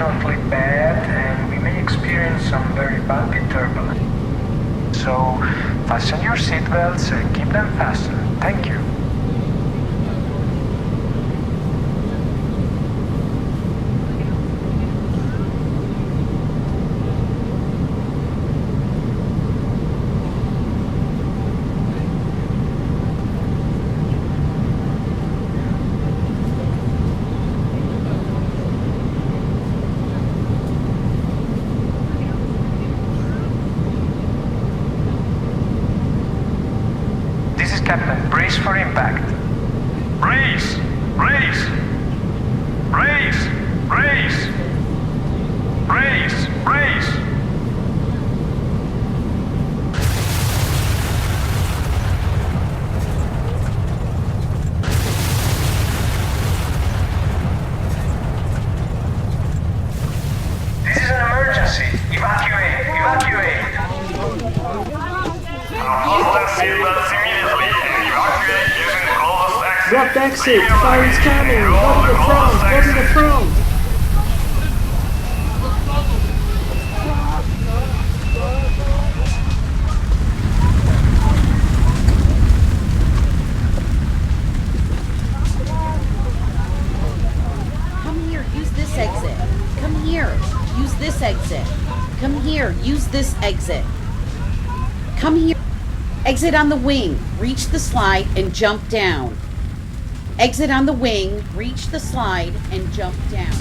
unfortunately bad, and we may experience some very bumpy turbulence. So, fasten your seatbelts and keep them fastened. Thank you. This is Captain. Brace for impact. Brace! Brace! Brace! Brace! Brace! Brace! This is an emergency. Evacuate! Evacuate! Unfasten seatbelts immediately and evacuate using the closest exit. Blocked exit! Fire is coming! Go to the front! Go to the front! Come here, use this exit. Come here, use this exit. Come here, use this exit. Come here. Exit on the wing. Reach the slide and jump down. Exit on the wing. Reach the slide and jump down.